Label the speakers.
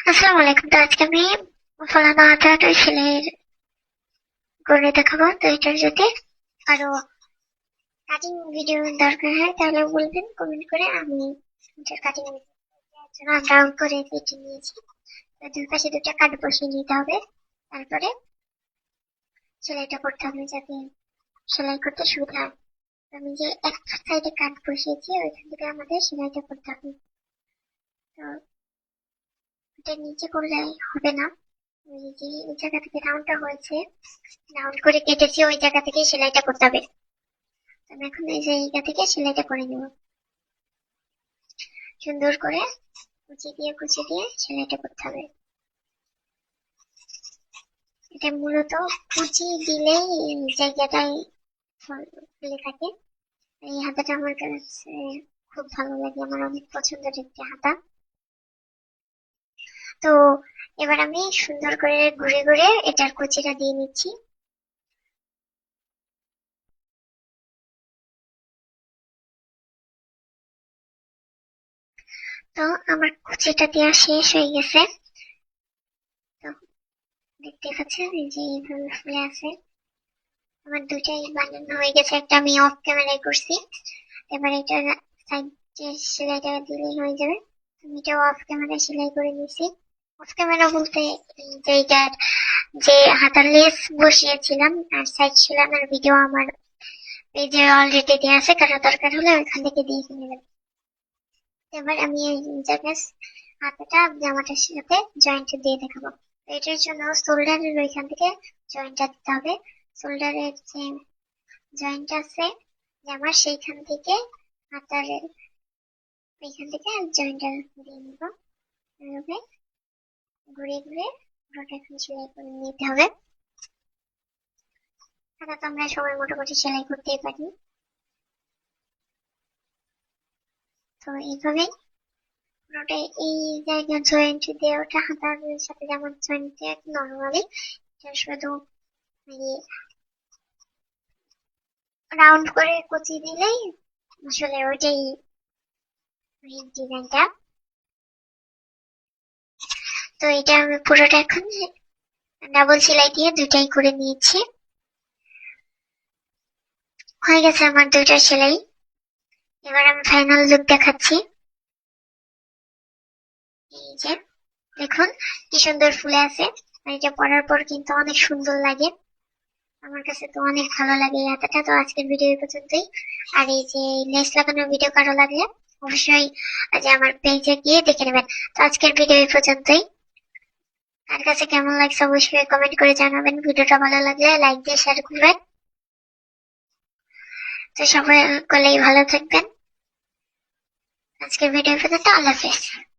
Speaker 1: আসসালামু আলাইকুম। তো আজকে আমি ফলানো হাতাটা সেলাই করে দেখাবো। তো এটার যদি আরো কাটিং ভিডিও দরকার হয় তাহলে বলবেন কমেন্ট করে, আমি এটার কাটিং জন্য ডাউনলোড করে কেটে নিয়েছি। তো দুই পাশে দুটো কাট বসিয়ে নিতে হবে, তারপরে সেলাইটা করতে হবে যাতে সেলাই করতে সুবিধা হয়। তো আমি যে এক সাইডে কাট বসিয়েছি ওইখান থেকে আমাদের সেলাইটা করতে হবে। তো এটা নিচে করলে হবে না, ওই যে এই জায়গা থেকে রাউন্ডটা হয়েছে, রাউন্ড করে কেটেছি ওই জায়গা থেকে সেলাইটা করতে হবে। আমি এখন এই জায়গা থেকে সেলাইটা করে নেব, সুন্দর করে কুচি দিয়ে সেলাইটা করতে হবে। এটা মূলত কুচি দিলেই এই জায়গাটাই ফুলে থাকে। এই হাতাটা আমার কাছে খুব ভালো লাগে, আমার অনেক পছন্দের একটি হাতা। তো এবার আমি সুন্দর করে ঘুরে ঘুরে এটার কুচিটা দিয়ে নিচ্ছি। তো আমার কুচিটা দেওয়া শেষ হয়ে গেছে। তো দেখতে পাচ্ছেন এই যে এইভাবে ফুলে আছে। আমার দুটাই বানানো হয়ে গেছে, একটা আমি অফ ক্যামেরায় করছি। এবার এটা সাইড যে সেলাইটা দিলেই হয়ে যাবে। আমি এটা অফ ক্যামেরায় সেলাই করে নিয়েছি। অফ ক্যামেরা বলতে এই যে এইটার যে হাতার লেস বসিয়েছিলাম আর সাইড সেলানোর ভিডিও আমার পেজে অলরেডি দেওয়া আছে, কারো দরকার হলে ওইখান থেকে দিয়ে কিনে নেবেন। এবার আমি এই জায়গায় হাতাটা জামাটার সাথে জয়েন্ট দিয়ে দেখাবো। তো এটার জন্য শোল্ডারের ওইখান থেকে জয়েন্টটা দিতে হবে। শোল্ডারের যে জয়েন্ট আছে জামার সেইখান থেকে হাতার এইখান থেকে জয়েন্টটা দিয়ে নিব। এভাবে ঘুরে ঘুরে পুরোটা এখন সেলাই করে নিতে হবে। হাতা তো আমরা সবাই মোটামুটি সেলাই করতেই পারি। তো এইভাবেই পুরোটা এই জায়গা জয়েন্ট দিয়ে ওটা হাতার সাথে যেমন জয়েন্ট দিয়ে নর্মালি শুধু রাউন্ড করে কুচি দিলেই আসলে ওইটাই ডিজাইনটা। তো এটা আমি পুরোটা এখন ডাবল সেলাই দিয়ে দুটাই করে নিয়েছি। হয়ে গেছে আমার দুইটা সেলাই। এবার আমি ফাইনাল লুক দেখাচ্ছি। এই যে দেখুন কি সুন্দর ফুলে আছে, আর এটা পরার পর কিন্তু অনেক সুন্দর লাগে। আমার কাছে তো অনেক ভালো লাগে এই হাতাটা। তো আজকের ভিডিও এই পর্যন্তই। আর এই যে লেস লাগানোর ভিডিও কারো লাগলে অবশ্যই যে আমার পেজে গিয়ে দেখে নেবেন। তো আজকের ভিডিও এই পর্যন্তই। কার কাছে কেমন লাগছে অবশ্যই কমেন্ট করে জানাবেন। ভিডিওটা ভালো লাগলে লাইক দিয়ে শেয়ার করবেন। তো সবাই সকলেই ভালো থাকবেন। আজকের ভিডিও পর্যন্ত, আল্লাহ হাফেজ।